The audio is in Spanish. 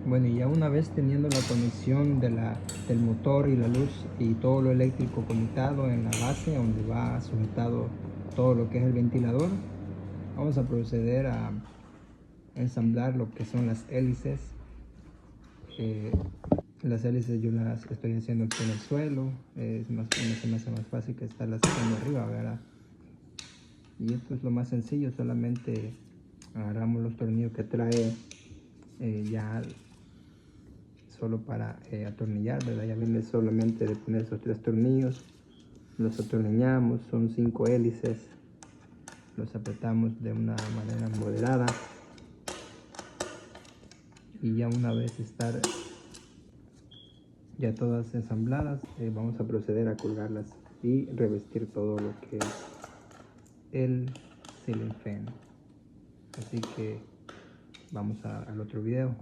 Bueno, y ya una vez teniendo la conexión del motor y la luz y todo lo eléctrico conectado en la base donde va sujetado todo lo que es el ventilador, vamos a proceder a ensamblar lo que son las hélices. Las hélices yo las estoy haciendo aquí en el suelo, se me hace más fácil que estarlas haciendo arriba, ¿verdad? Y esto es lo más sencillo, solamente agarramos los tornillos que trae ya solo para atornillar, ¿verdad? Ya viene solamente de poner esos 3 tornillos, los atornillamos, son 5 hélices, los apretamos de una manera moderada y ya una vez estar ya todas ensambladas, vamos a proceder a colgarlas y revestir todo lo que es el ceiling fan. Así que vamos al otro video.